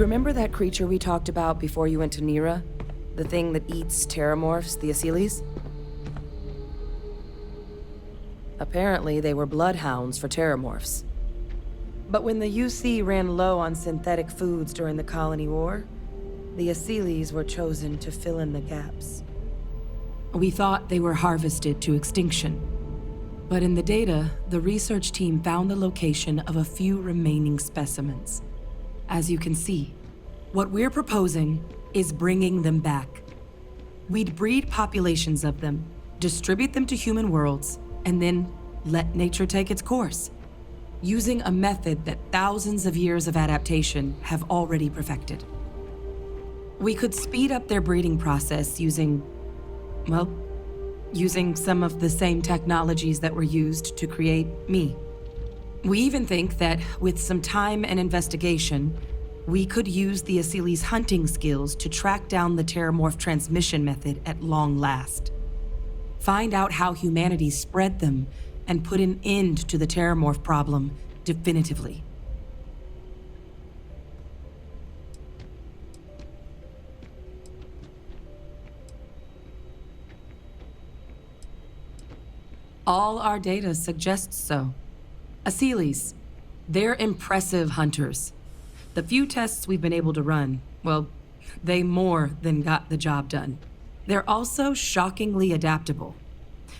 You remember that creature we talked about before you went to Nira? The thing that eats terramorphs, the Asylees? Apparently, they were bloodhounds for terramorphs. But when the UC ran low on synthetic foods during the Colony War, the Asylees were chosen to fill in the gaps. We thought they were harvested to extinction. But in the data, the research team found the location of a few remaining specimens. As you can see, what we're proposing is bringing them back. We'd breed populations of them, distribute them to human worlds, and then let nature take its course, using a method that thousands of years of adaptation have already perfected. We could speed up their breeding process using some of the same technologies that were used to create me. We even think that with some time and investigation, we could use the Asylees' hunting skills to track down the terramorph transmission method at long last. Find out how humanity spread them and put an end to the terramorph problem definitively. All our data suggests so. Asylees, they're impressive hunters. The few tests we've been able to run, well, they more than got the job done. They're also shockingly adaptable.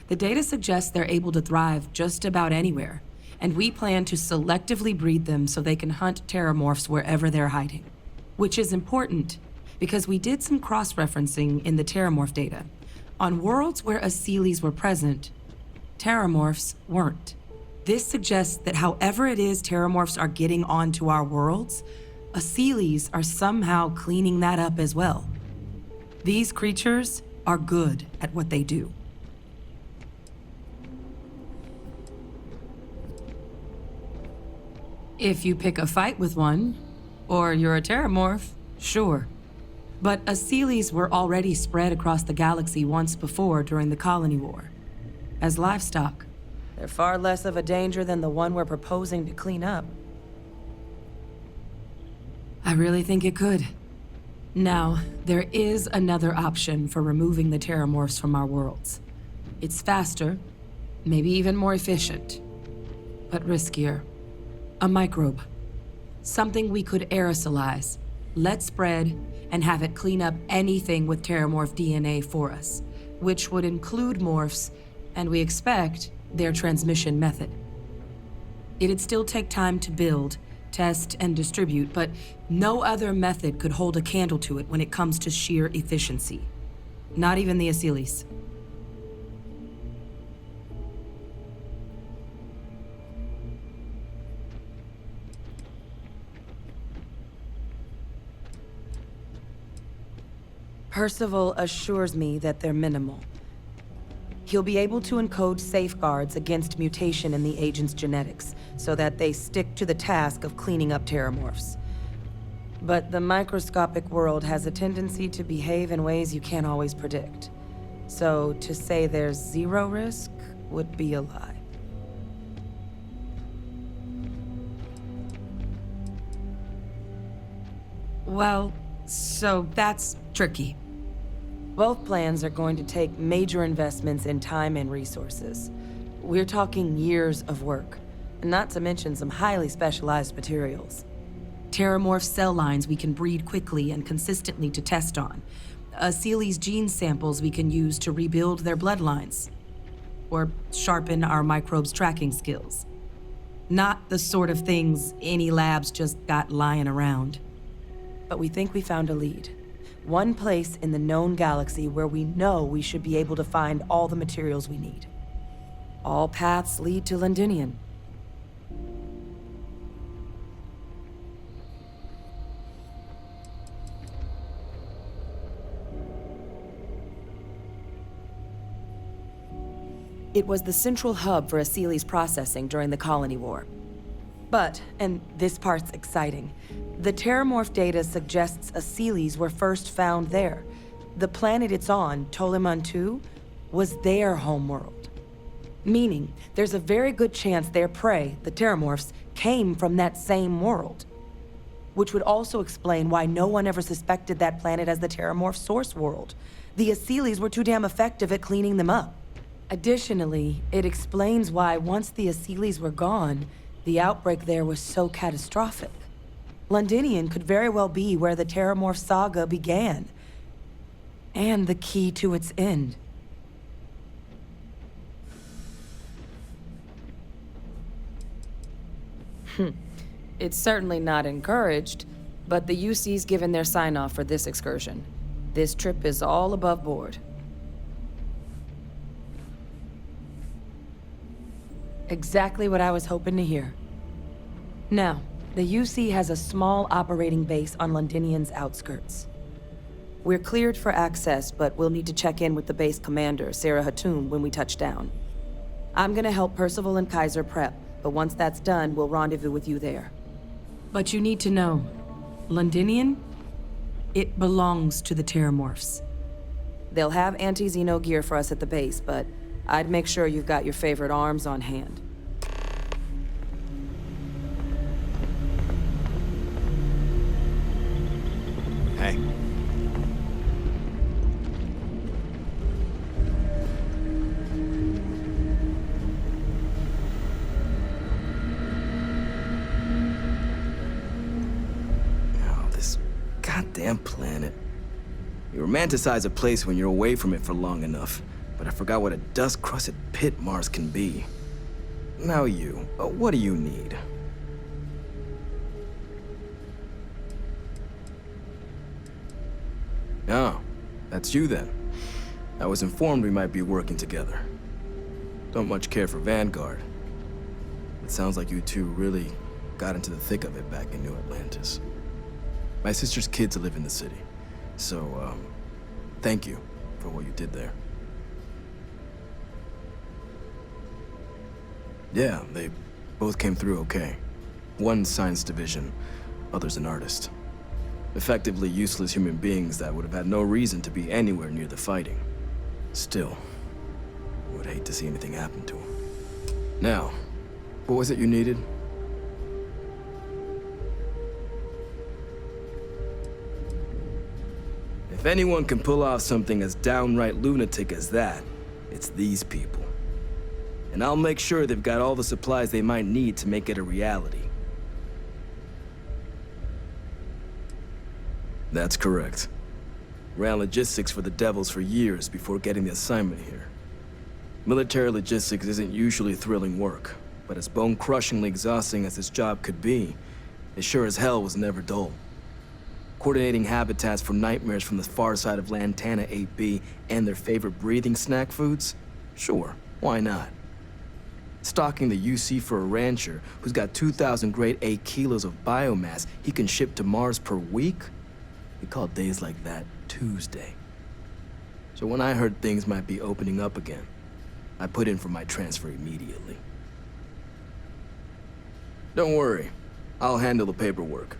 The data suggests they're able to thrive just about anywhere, and we plan to selectively breed them so they can hunt terramorphs wherever they're hiding. Which is important, because we did some cross-referencing in the terramorph data. On worlds where Asylees were present, terramorphs weren't. This suggests that however it is terramorphs are getting onto our worlds, Asylees are somehow cleaning that up as well. These creatures are good at what they do. If you pick a fight with one, or you're a terramorph, sure. But Asylees were already spread across the galaxy once before during the Colony War. As livestock, they're far less of a danger than the one we're proposing to clean up. I really think it could. Now, there is another option for removing the terramorphs from our worlds. It's faster, maybe even more efficient, but riskier. A microbe. Something we could aerosolize, let spread, and have it clean up anything with terramorph DNA for us, which would include morphs, and we expect their transmission method. It'd still take time to build, test, and distribute, but no other method could hold a candle to it when it comes to sheer efficiency. Not even the Asylees. Percival assures me that they're minimal. He'll be able to encode safeguards against mutation in the agent's genetics, so that they stick to the task of cleaning up terramorphs. But the microscopic world has a tendency to behave in ways you can't always predict. So to say there's zero risk would be a lie. Well, so that's tricky. Both plans are going to take major investments in time and resources. We're talking years of work, not to mention some highly specialized materials. Terramorph cell lines we can breed quickly and consistently to test on. Asylees gene samples we can use to rebuild their bloodlines. Or sharpen our microbes' tracking skills. Not the sort of things any labs just got lying around. But we think we found a lead. One place in the known galaxy where we know we should be able to find all the materials we need. All paths lead to Londinian. It was the central hub for Asylees processing during the Colony War. But, and this part's exciting, the terramorph data suggests Asylees were first found there. The planet it's on, Toliman 2, was their homeworld. Meaning, there's a very good chance their prey, the terramorphs, came from that same world. which would also explain why no one ever suspected that planet as the Terramorph source world. The Aseles were too damn effective at cleaning them up. Additionally, it explains why once the Aseles were gone, the outbreak there was so catastrophic. Londinian could very well be where the Terramorph saga began, and the key to its end. It's certainly not encouraged, but the UC's given their sign-off for this excursion. This trip is all above board. Exactly what I was hoping to hear. Now, the UC has a small operating base on Londinian's outskirts. We're cleared for access, but we'll need to check in with the base commander, Sarah Hatum, when we touch down. I'm gonna help Percival and Kaiser prep, but once that's done, we'll rendezvous with you there. But you need to know, Londinian, it belongs to the Terramorphs. They'll have anti-Xeno gear for us at the base, but I'd make sure you've got your favorite arms on hand. Hey. Oh, this goddamn planet. You romanticize a place when you're away from it for long enough, but I forgot what a dust-crusted pit Mars can be. Now you, what do you need? Oh, that's you then. I was informed we might be working together. Don't much care for Vanguard. It sounds like you two really got into the thick of it back in New Atlantis. My sister's kids live in the city, so, thank you for what you did there. Yeah, they both came through okay. One science division, other's an artist. Effectively useless human beings that would have had no reason to be anywhere near the fighting. Still, I would hate to see anything happen to them. Now, what was it you needed? If anyone can pull off something as downright lunatic as that, it's these people. And I'll make sure they've got all the supplies they might need to make it a reality. That's correct. Ran logistics for the Devils for years before getting the assignment here. Military logistics isn't usually thrilling work, but as bone-crushingly exhausting as this job could be, it sure as hell was never dull. Coordinating habitats for nightmares from the far side of Lantana 8B and their favorite breathing snack foods? Sure, why not? Stocking the UC for a rancher who's got 2,000 grade A kilos of biomass he can ship to Mars per week? We call days like that Tuesday. So when I heard things might be opening up again, I put in for my transfer immediately. Don't worry, I'll handle the paperwork.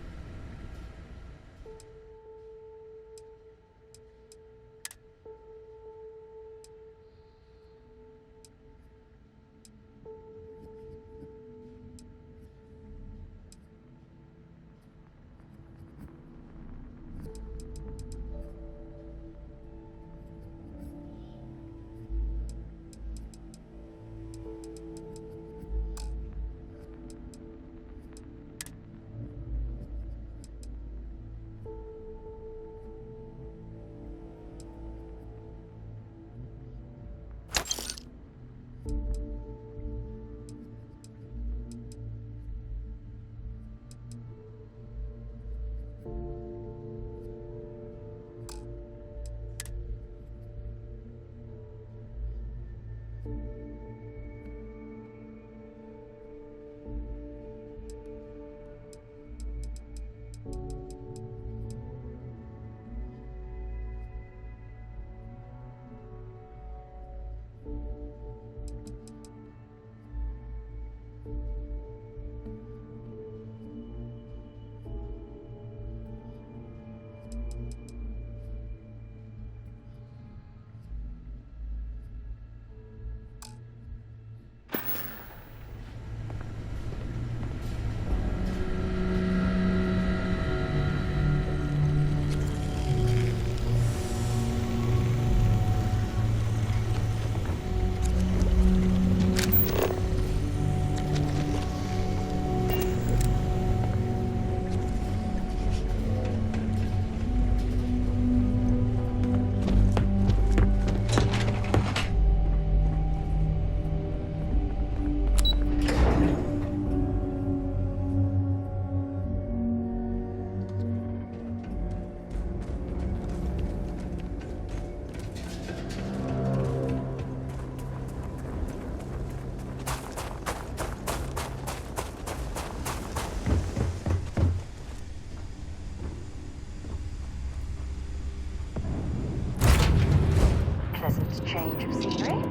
change of scenery.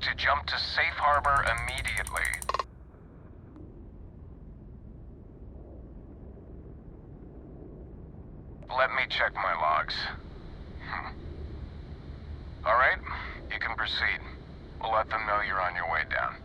To jump to safe harbor immediately. Let me check my logs. All right, you can proceed. We'll let them know you're on your way down.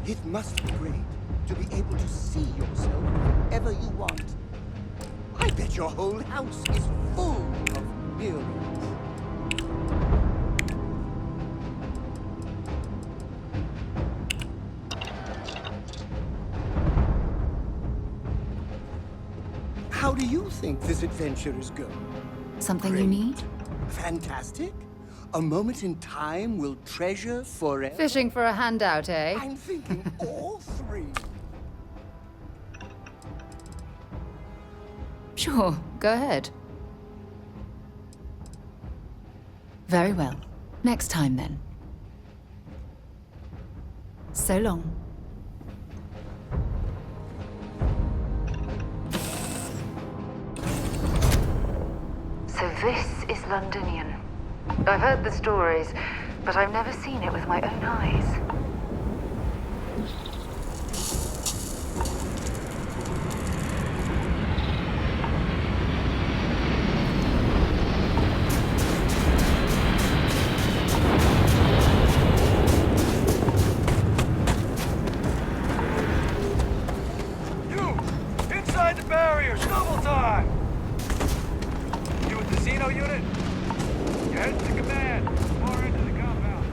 It must be great to be able to see yourself wherever you want. I bet your whole house is full of mirrors. How do you think this adventure is going? Something Great. you need? Fantastic? A moment in time we'll treasure forever? Fishing for a handout, eh? I'm thinking all three. Sure, go ahead. Very well. Next time, then. So long. So this is Londonian. I've heard the stories, but I've never seen it with my own eyes. You! Inside the barriers! Double time! You with the Xeno unit? You head to command. Far into the compound.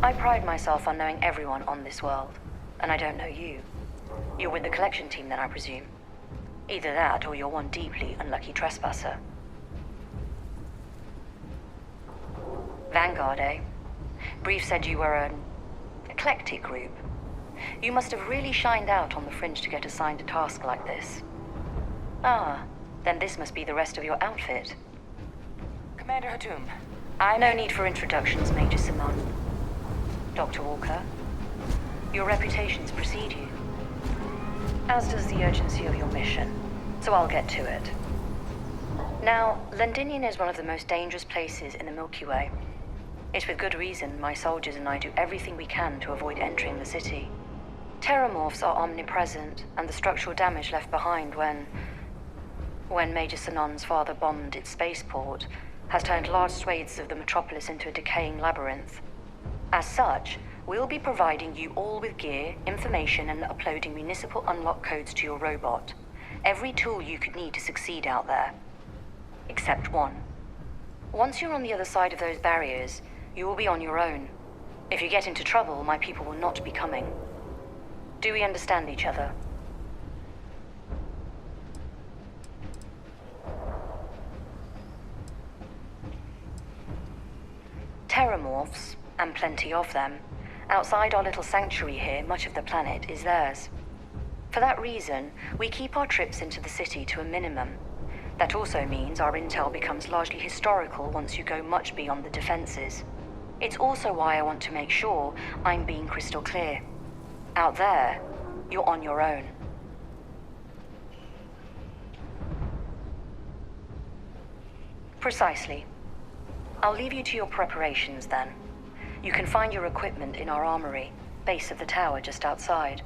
I pride myself on knowing everyone on this world, and I don't know you. You're with the collection team then, I presume. Either that, or you're one deeply unlucky trespasser. Vanguard, eh? Brief said you were an eclectic group. You must have really shined out on the fringe to get assigned a task like this. Ah, then this must be the rest of your outfit. Commander Hatum, No need for introductions, Major Simon. Dr. Walker, your reputations precede you, as does the urgency of your mission, so I'll get to it. Now, Londinian is one of the most dangerous places in the Milky Way. It's with good reason my soldiers and I do everything we can to avoid entering the city. Terramorphs are omnipresent, and the structural damage left behind when Major Sinan's father bombed its spaceport has turned large swathes of the metropolis into a decaying labyrinth. As such, we'll be providing you all with gear, information, and uploading municipal unlock codes to your robot. Every tool you could need to succeed out there. Except one. Once you're on the other side of those barriers, you will be on your own. If you get into trouble, my people will not be coming. Do we understand each other? Terramorphs, and plenty of them, outside our little sanctuary here, much of the planet is theirs. For that reason, we keep our trips into the city to a minimum. That also means our intel becomes largely historical once you go much beyond the defenses. It's also why I want to make sure I'm being crystal clear. Out there, you're on your own. Precisely. I'll leave you to your preparations then. You can find your equipment in our armory, base of the tower just outside.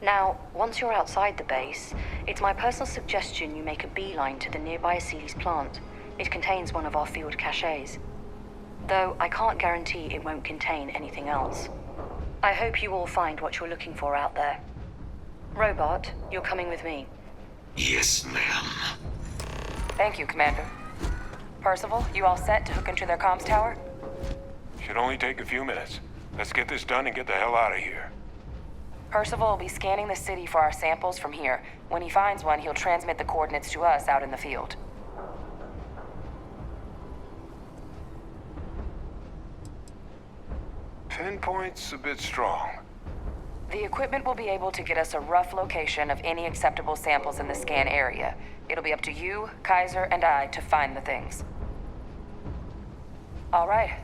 Now, once you're outside the base, it's my personal suggestion you make a beeline to the nearby Aceles plant. It contains one of our field caches. Though I can't guarantee it won't contain anything else. I hope you all find what you're looking for out there. Robot, you're coming with me. Yes, ma'am. thank you, Commander. Percival, you all set to hook into their comms tower? Should only take a few minutes. Let's get this done and get the hell out of here. Percival will be scanning the city for our samples from here. When he finds one, he'll transmit the coordinates to us out in the field. Pinpoint's a bit strong. The equipment will be able to get us a rough location of any acceptable samples in the scan area. It'll be up to you, Kaiser, and I to find the things. All right.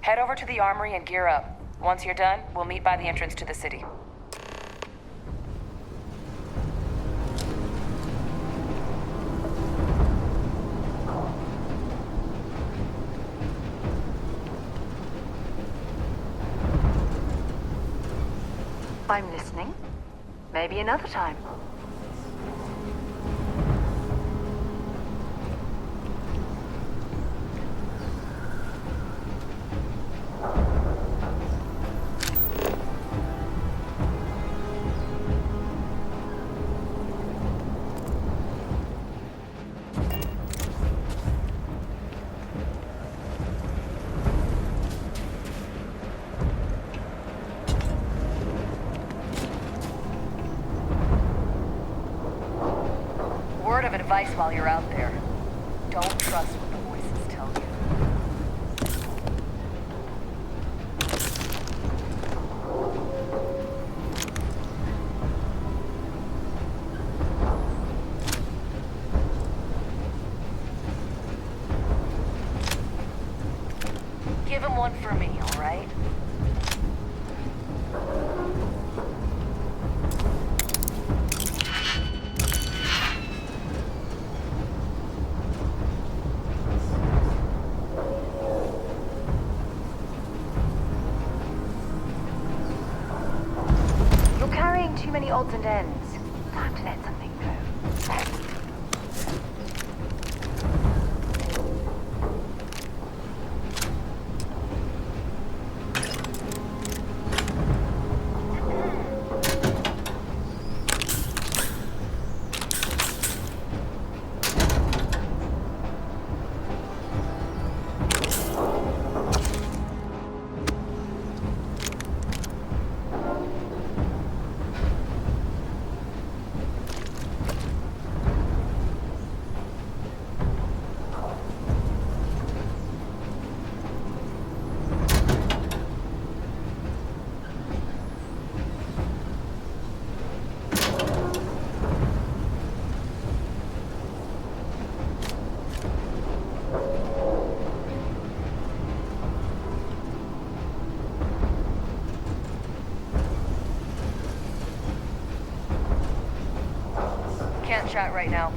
Head over to the armory and gear up. Once you're done, we'll meet by the entrance to the city. I'm listening. Maybe another time. Word of advice while you're out there. Don't trust what the voices tell you. Give him one for me, all right? You're carrying too many odds and ends. Time to let something go. chat right now.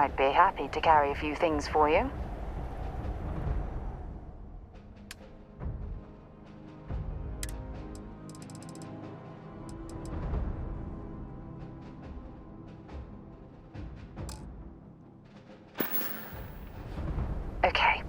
I'd be happy to carry a few things for you. Okay.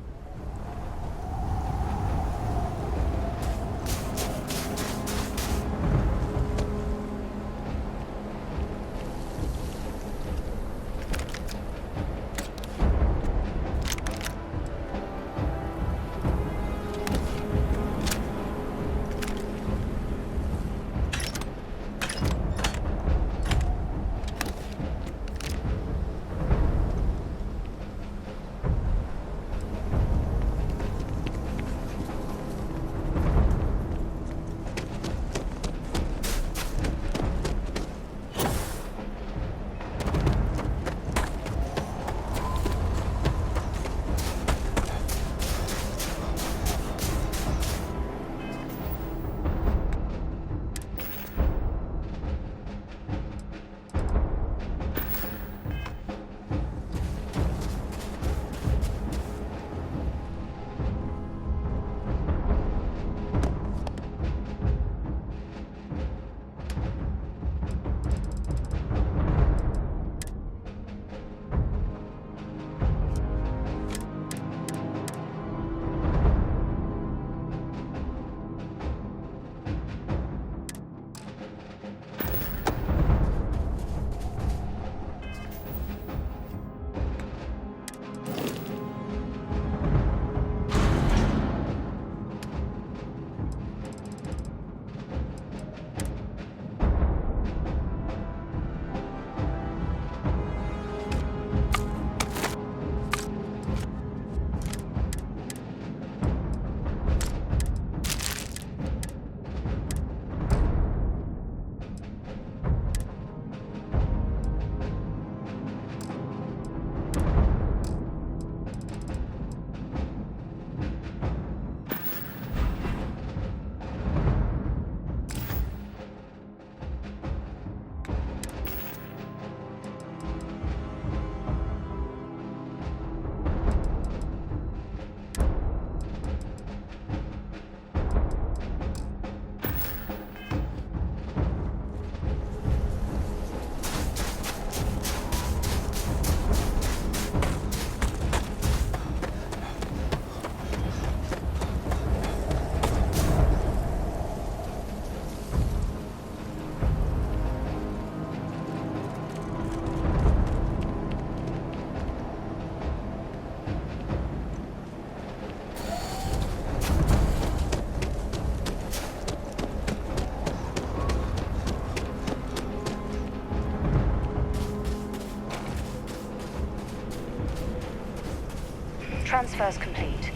Transfer's complete.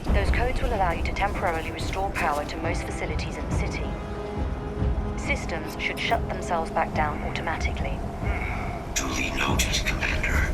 Those codes will allow you to temporarily restore power to most facilities in the city. Systems should shut themselves back down automatically. Duly noted, Commander.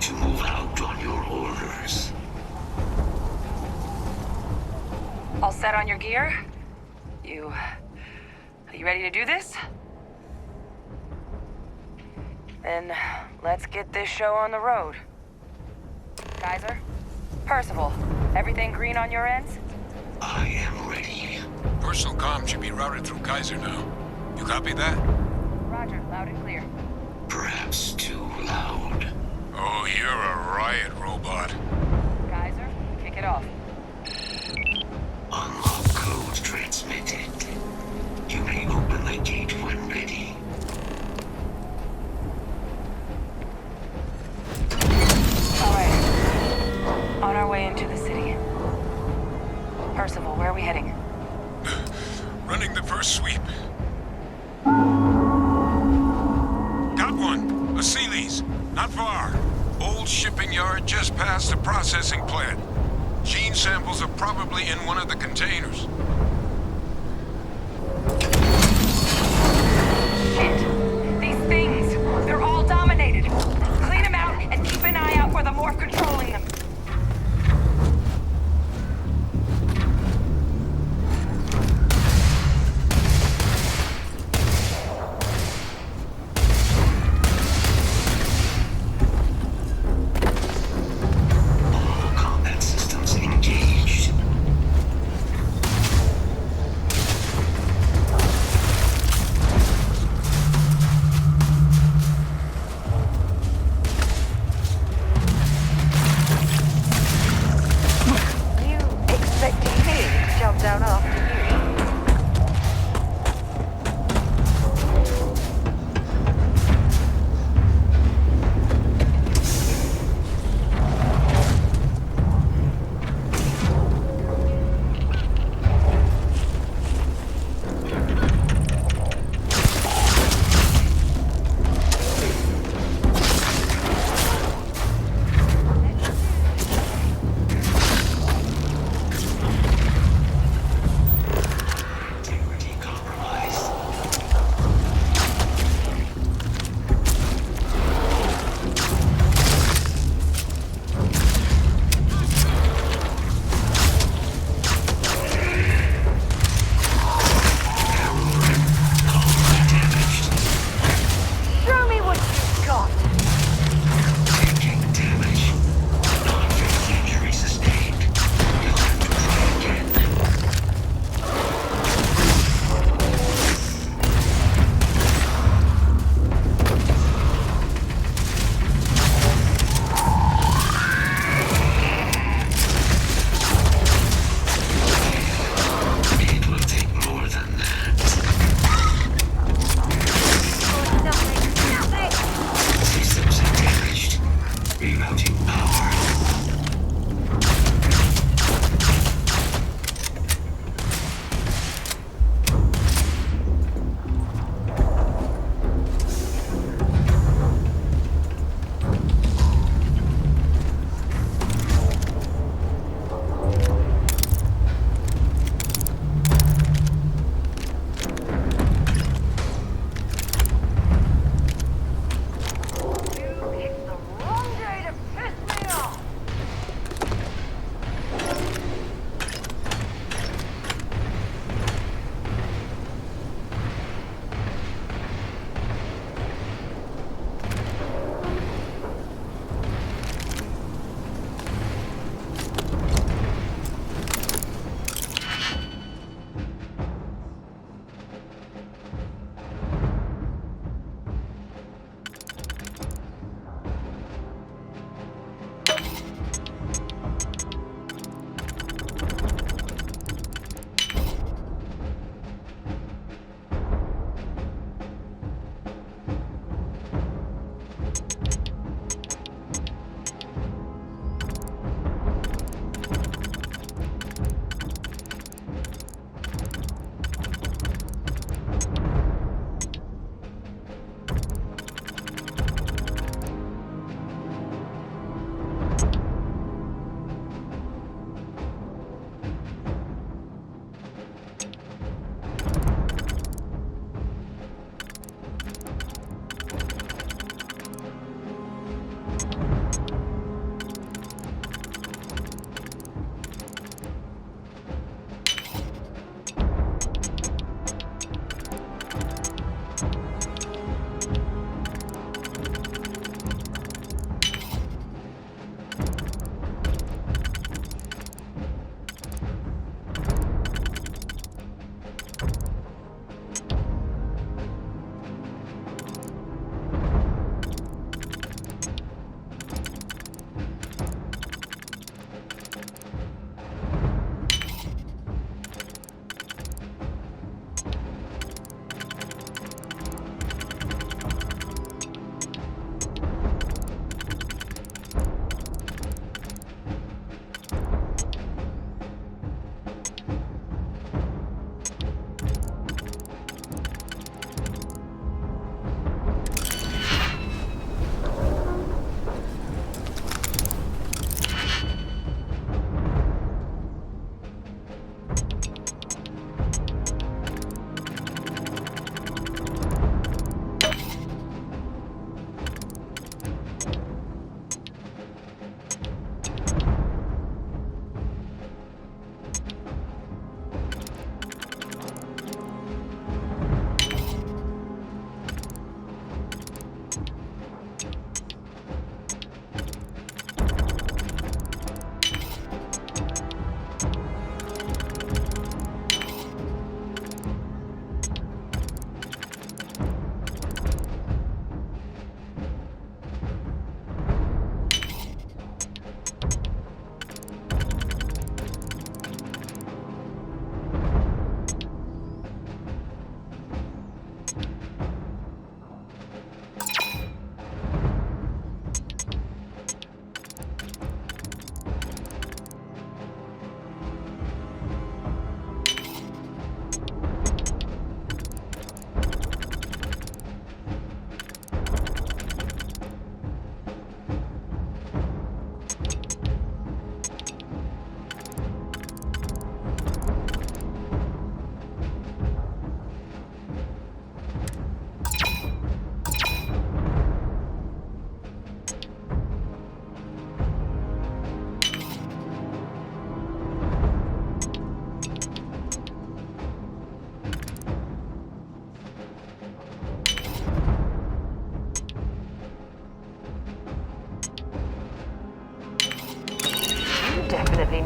To move out on your orders. All set on your gear? Are you ready to do this? Then let's get this show on the road. Kaiser? Percival, everything green on your ends? I am ready. Personal comm should be routed through Kaiser now. You copy that? Roger, loud and clear. Perhaps too loud. Oh, you're a riot robot. Kaiser, kick it off. Unlock code transmitted. You may open the gate when ready. All right. On our way into the city. Percival, where are we heading? Running the first sweep. Got one. A Sealy's. Not far. Old shipping yard just past the processing plant. Gene samples are probably in one of the containers. Shit. These things, they're all dominated. Clean them out and keep an eye out for the morph controlling them.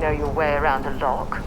know your way around a lock.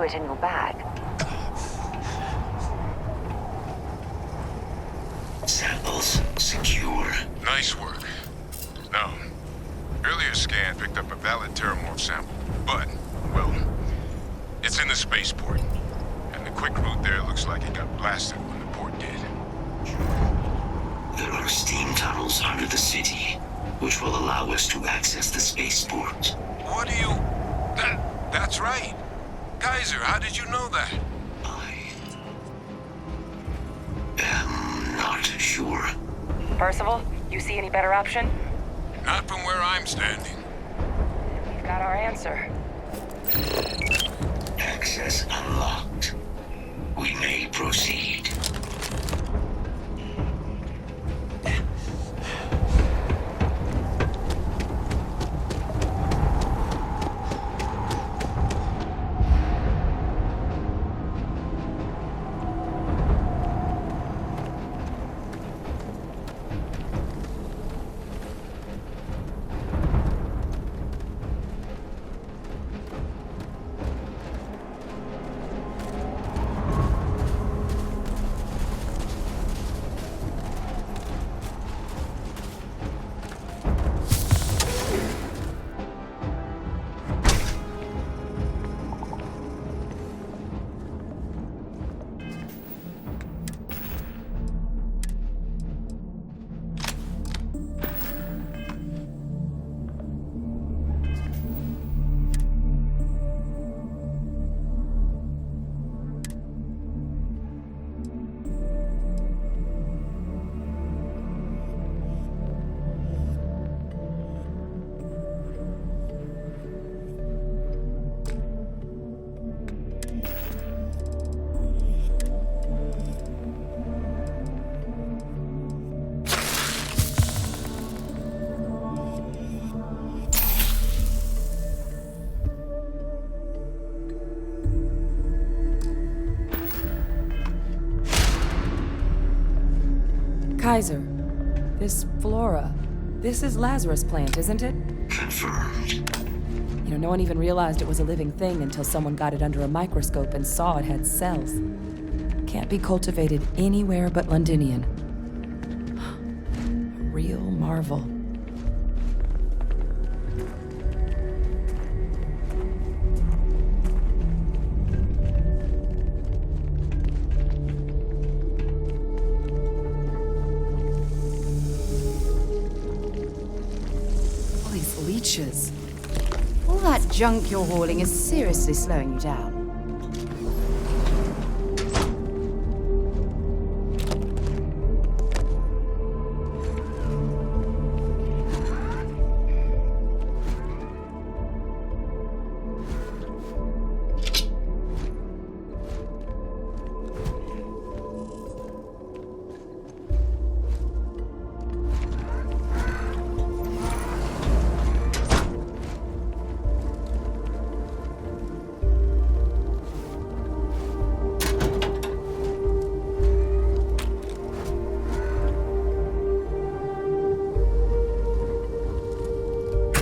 it in your bag. Samples secure. Nice work. Now, earlier scan picked up a valid Terramorph sample, but, well, it's in the spaceport. And the quick route there looks like it got blasted when the port did. There are steam tunnels under the city, which will allow us to access the spaceport. What do you... That's right. Kaiser, how did you know that? I am not sure. Percival, you see any better option? Not from where I'm standing. We've got our answer. Access unlocked. We may proceed. Kaiser, this flora, this is Lazarus plant, isn't it? Confirmed. You know, no one even realized it was a living thing until someone got it under a microscope and saw it had cells. Can't be cultivated anywhere but Londinian. A real marvel. All these leeches. All that junk you're hauling is seriously slowing you down.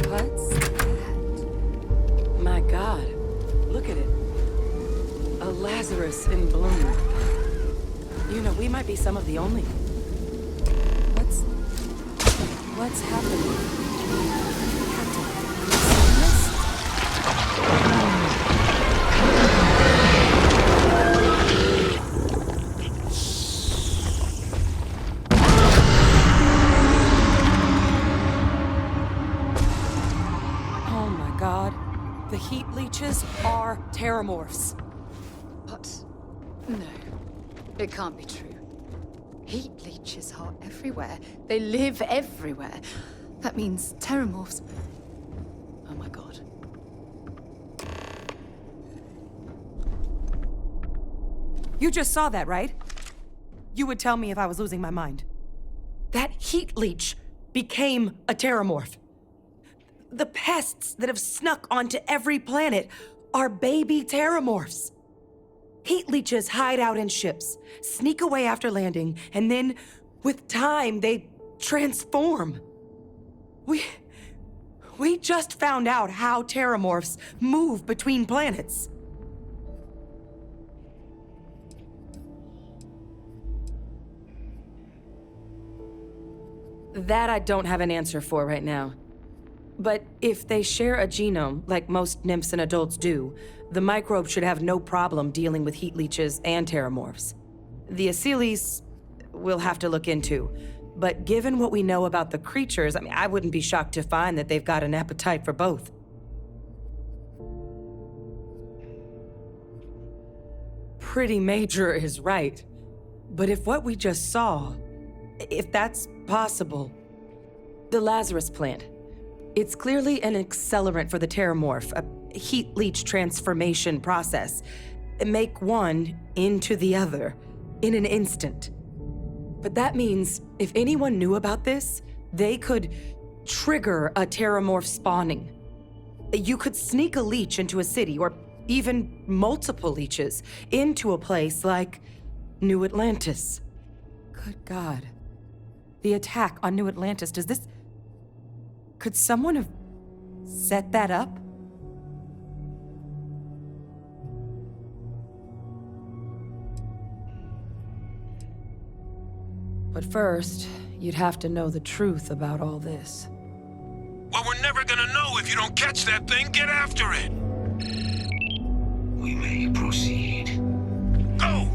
What's that? My God, look at it. A Lazarus in bloom. You know, we might be some of the only. What's happening? Captain, have you seen this? Oh my God. The heat leeches are terramorphs. What? No. It can't be true. Heat leeches are everywhere. They live everywhere. That means terramorphs. Oh my God. You just saw that, right? You would tell me if I was losing my mind. That heat leech became a terramorph. The pests that have snuck onto every planet are baby terramorphs. Heat leeches hide out in ships, sneak away after landing, and then, with time, they transform. We just found out how terramorphs move between planets. That I don't have an answer for right now. But if they share a genome, like most nymphs and adults do, the microbe should have no problem dealing with heat leeches and terramorphs. The Asylees, we'll have to look into. But given what we know about the creatures, I wouldn't be shocked to find that they've got an appetite for both. Pretty major is right. But if what we just saw, if that's possible, the Lazarus plant, it's clearly an accelerant for the terramorph, a heat leech transformation process. Make one into the other in an instant. But that means if anyone knew about this, they could trigger a terramorph spawning. You could sneak a leech into a city, or even multiple leeches, into a place like New Atlantis. Good God. The attack on New Atlantis, could someone have set that up? But first, you'd have to know the truth about all this. Well, we're never gonna know if you don't catch that thing. Get after it. We may proceed. Go!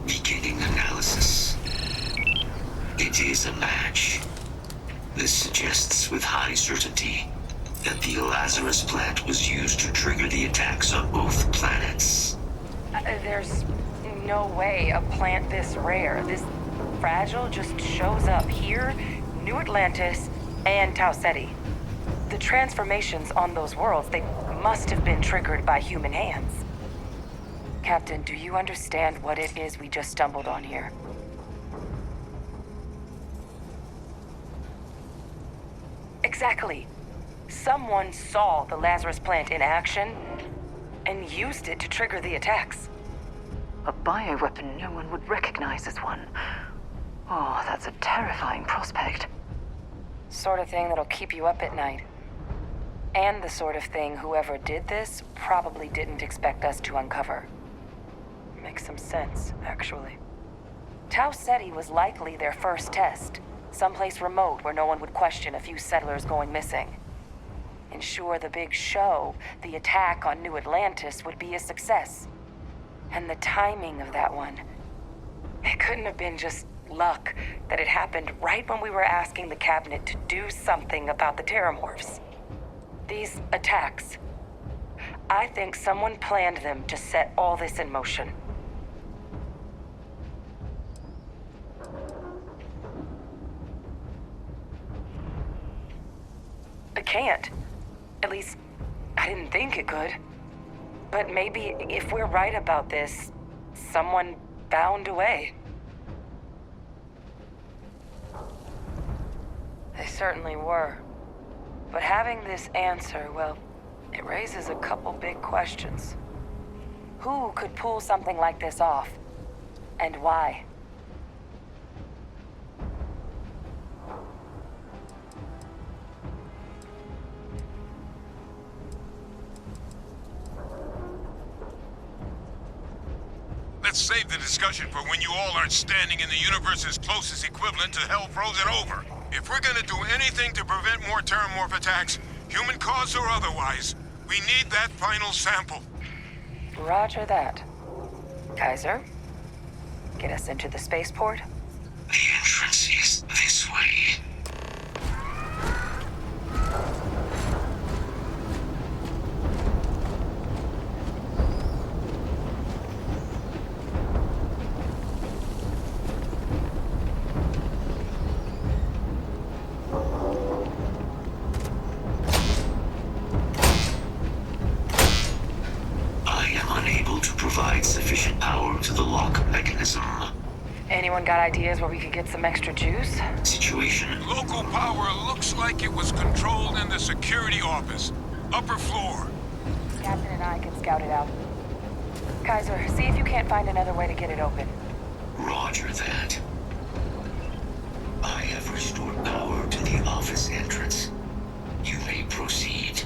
Beginning analysis. It is a match. This suggests with high certainty that the Lazarus plant was used to trigger the attacks on both planets. There's no way a plant this rare, this fragile, just shows up here, New Atlantis, and Tau Ceti. The transformations on those worlds, they must have been triggered by human hands. Captain, do you understand what it is we just stumbled on here? Exactly. Someone saw the Lazarus plant in action and used it to trigger the attacks. A bioweapon no one would recognize as one. Oh, that's a terrifying prospect. Sort of thing that'll keep you up at night. And the sort of thing whoever did this probably didn't expect us to uncover. Makes some sense, actually. Tau Ceti was likely their first test. Someplace remote where no one would question a few settlers going missing. Ensure the big show, the attack on New Atlantis, would be a success. And the timing of that one, it couldn't have been just luck that it happened right when we were asking the cabinet to do something about the terramorphs. These attacks. I think someone planned them to set all this in motion. I can't. At least, I didn't think it could. But maybe if we're right about this, someone found a way. They certainly were. But having this answer, well, it raises a couple big questions. Who could pull something like this off? And why? Let's save the discussion for when you all aren't standing in the universe's closest equivalent to hell frozen over. If we're gonna do anything to prevent more terramorph attacks, human cause or otherwise, we need that final sample. Roger that. Kaiser, get us into the spaceport? The entrance is this way. I am unable to provide sufficient power to the lock mechanism. Anyone got ideas where we could get some extra juice? Situation. Local power looks like it was controlled in the security office. Upper floor. Captain and I can scout it out. Kaiser, see if you can't find another way to get it open. Roger that. I have restored power to the office entrance. You may proceed.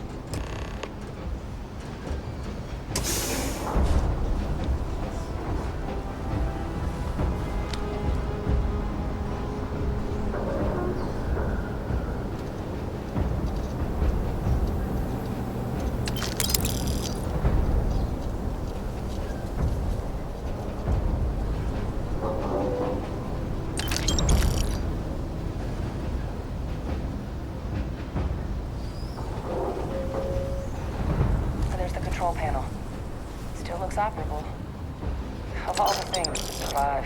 There's the control panel. Still looks operable. Of all the things to survive.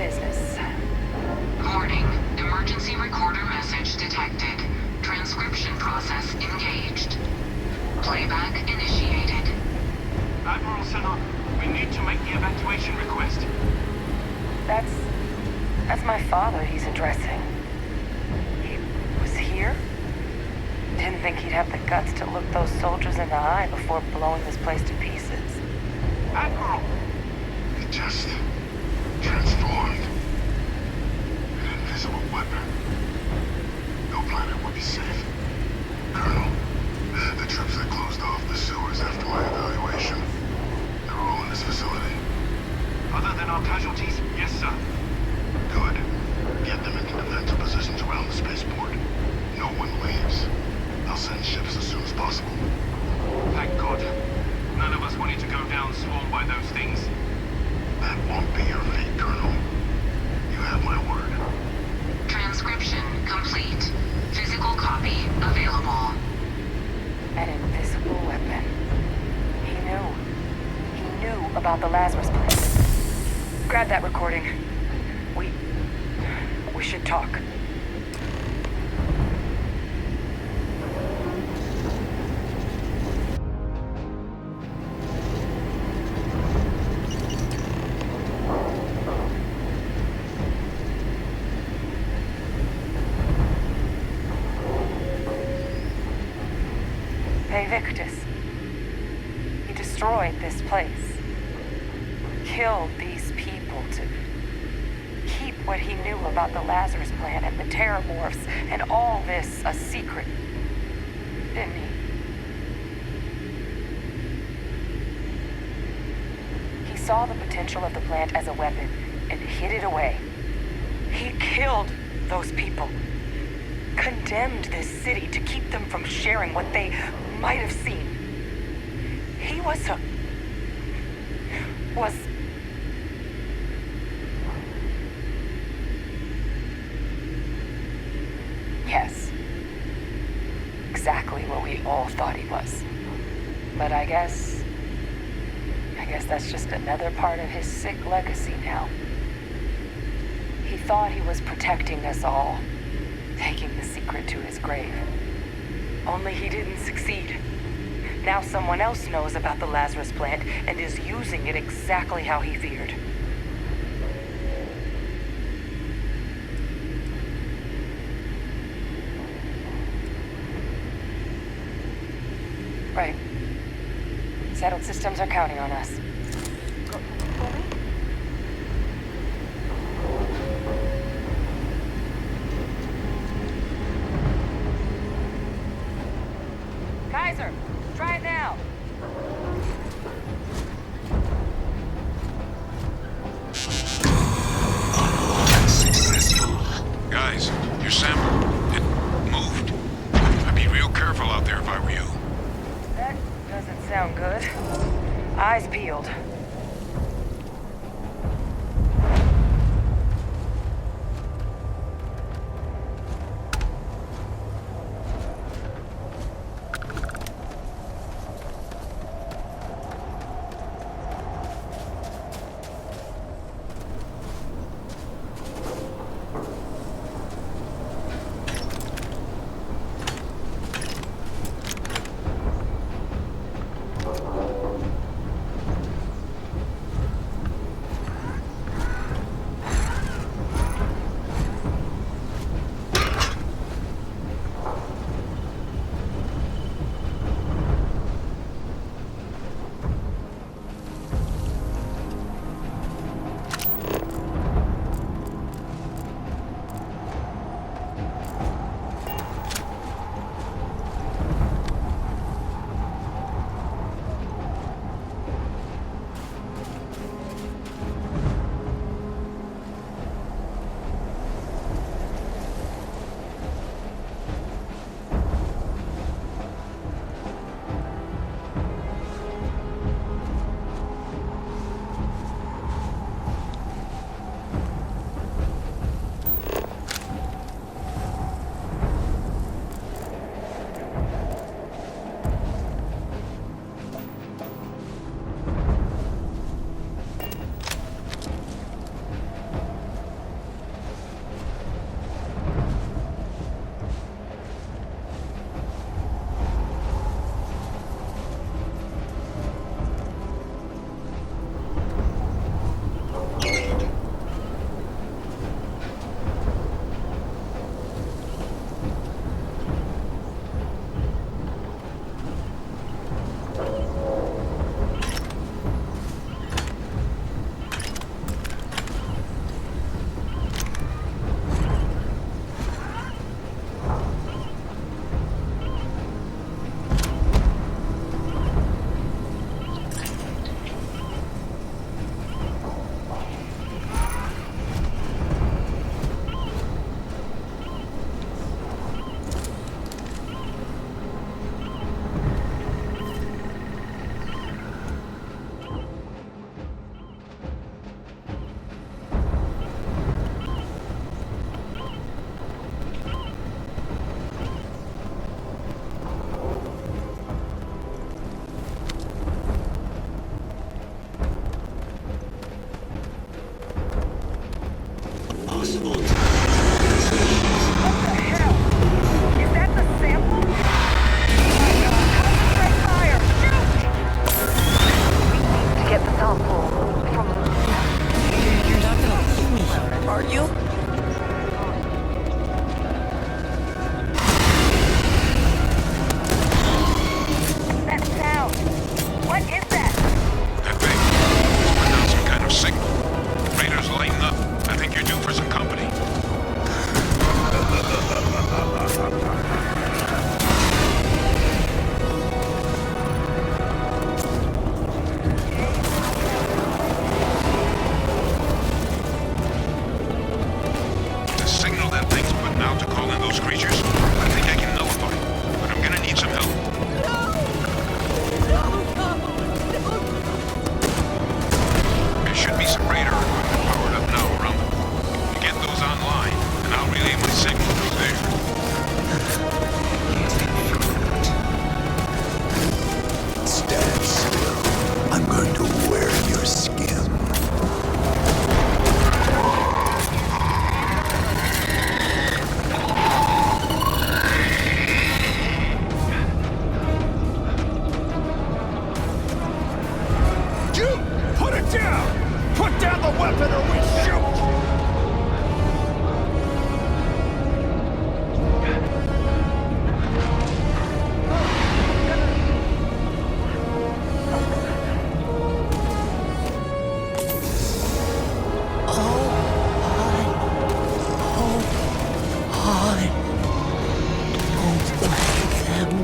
business. Warning. Emergency recorder message detected. Transcription process engaged. Playback initiated. Admiral Sinon, we need to make the evacuation request. That's my father he's addressing. He was here? Didn't think he'd have the guts to look those soldiers in the eye before blowing this place to pieces. Admiral! It just transformed. An invisible weapon. No planet would be safe. Colonel, the troops that closed off the sewers after my evaluation, they're all in this facility. Other than our casualties, yes, sir. Good. Get them into defensive positions around the spaceport. No one leaves. I'll send ships as soon as possible. Thank God. None of us wanted to go down swarmed by those things. That won't be your fate, Colonel. You have my word. Transcription complete. Physical copy available. An invisible weapon. He knew about the Lazarus plant. Grab that recording. We should talk. Victus. He destroyed this place. Killed these people to keep what he knew about the Lazarus plant and the Terramorphs and all this a secret. Didn't he? He saw the potential of the plant as a weapon and hid it away. He killed those people. Condemned this city to keep them from sharing what they might have seen. He was yes, exactly what we all thought he was. But I guess that's just another part of his sick legacy now. He thought he was protecting us all, taking the secret to his grave. Only he didn't succeed. Now someone else knows about the Lazarus plant and is using it exactly how he feared. Right. Settled systems are counting on us. Try it now. Successful. Guys, your sample, it moved. I'd be real careful out there if I were you. That doesn't sound good. Eyes peeled.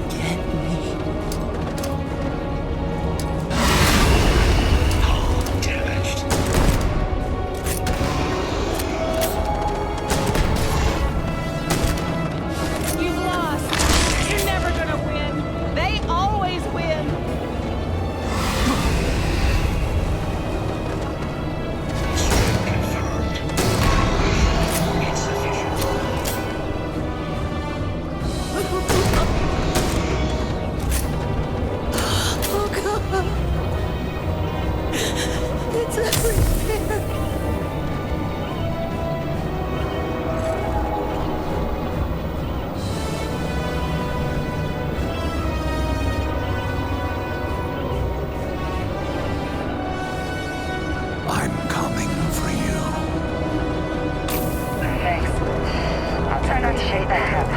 get me. Hull damaged. You've lost. You're never gonna win. They always win. Confirmed. Insufficient. Oh God! It's everywhere. I'm coming for you. Thanks. I'll try not to shake that up.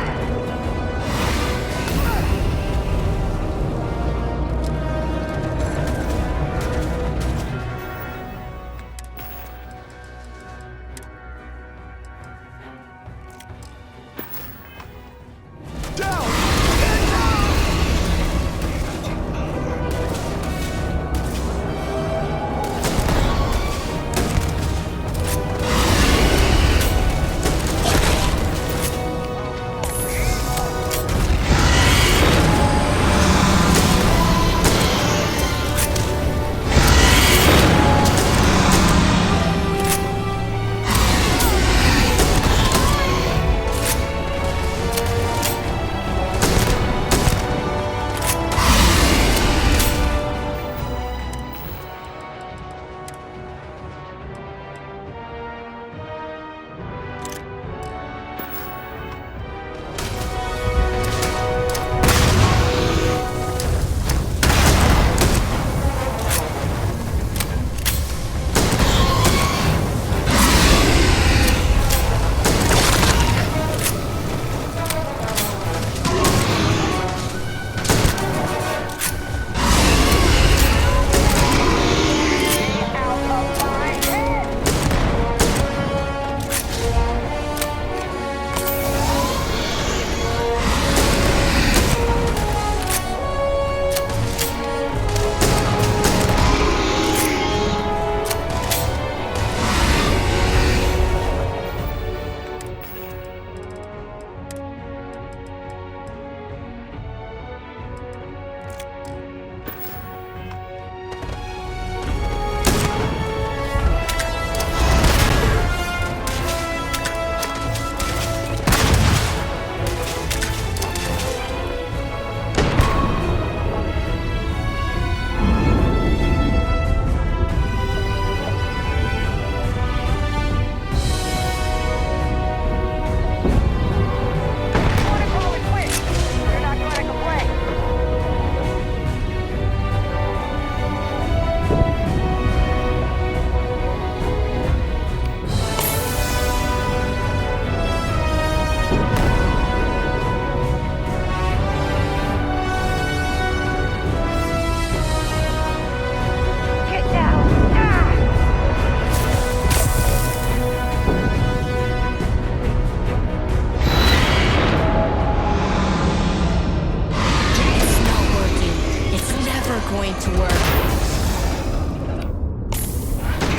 going to work.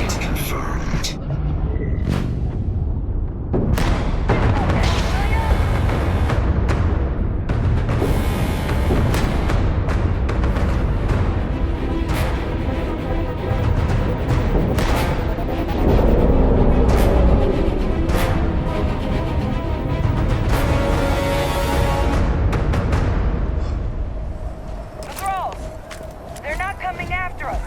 It's confirmed. They're not coming after us.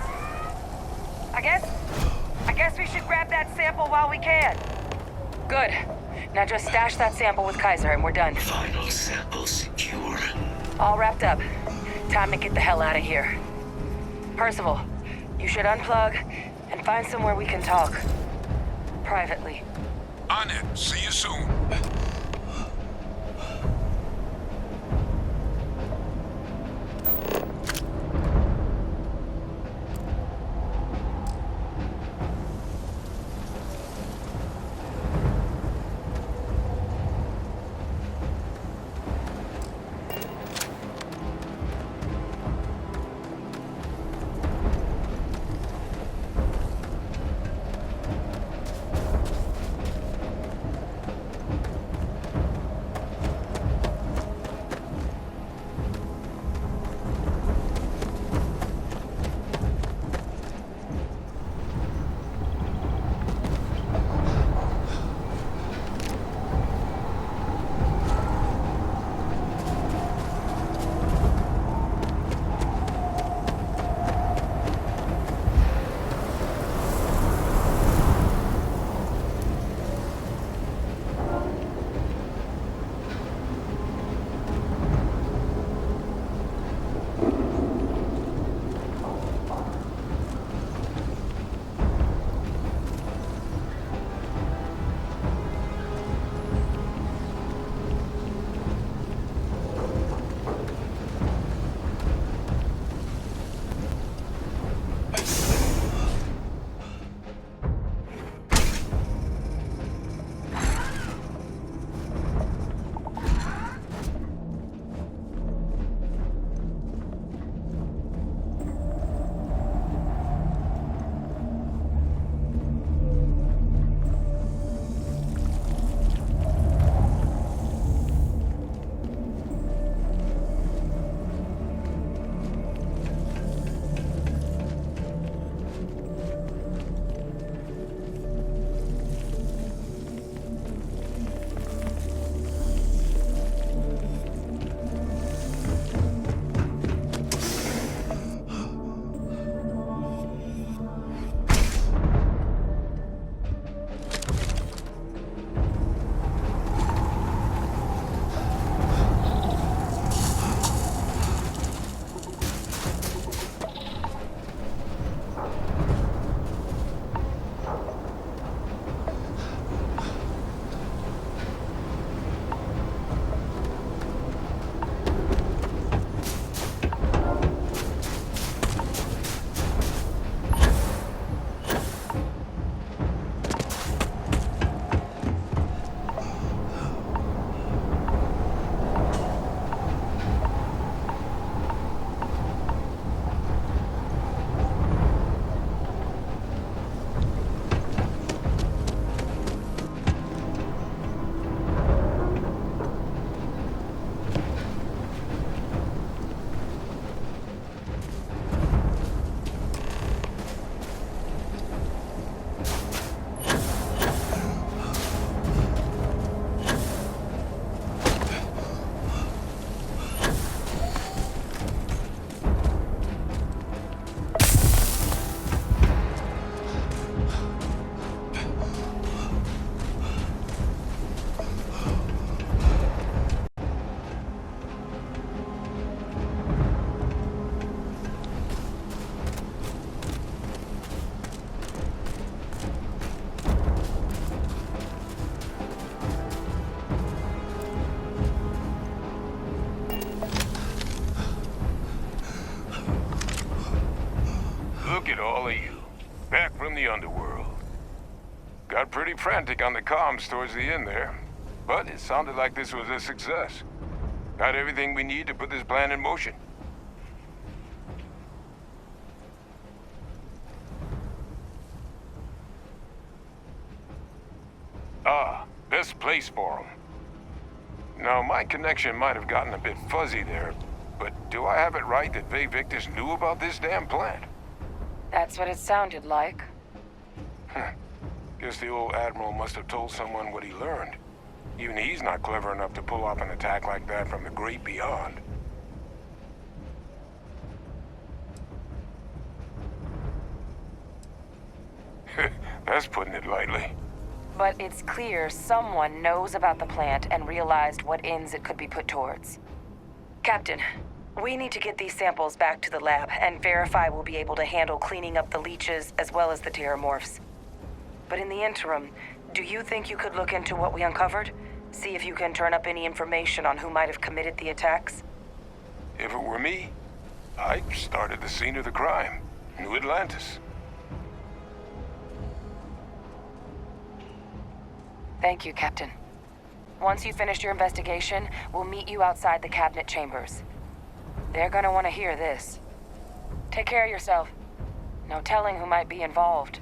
I guess we should grab that sample while we can. Good. Now just stash that sample with Kaiser and we're done. Final sample secure. All wrapped up. Time to get the hell out of here. Percival, you should unplug and find somewhere we can talk. Privately. On it. See you soon. it all of you. Back from the underworld. Got pretty frantic on the comms towards the end there, but it sounded like this was a success. Got everything we need to put this plan in motion. Ah, best place for them. Now, my connection might have gotten a bit fuzzy there, but do I have it right that Vay Victus knew about this damn plant? That's what it sounded like. Guess the old Admiral must have told someone what he learned. Even he's not clever enough to pull off an attack like that from the great beyond. That's putting it lightly. But it's clear someone knows about the plant and realized what ends it could be put towards. Captain, we need to get these samples back to the lab and verify we'll be able to handle cleaning up the leeches as well as the terramorphs. But in the interim, do you think you could look into what we uncovered? See if you can turn up any information on who might have committed the attacks? If it were me, I'd start at the scene of the crime, New Atlantis. Thank you, Captain. Once you finish your investigation, we'll meet you outside the cabinet chambers. They're gonna want to hear this. Take care of yourself. No telling who might be involved.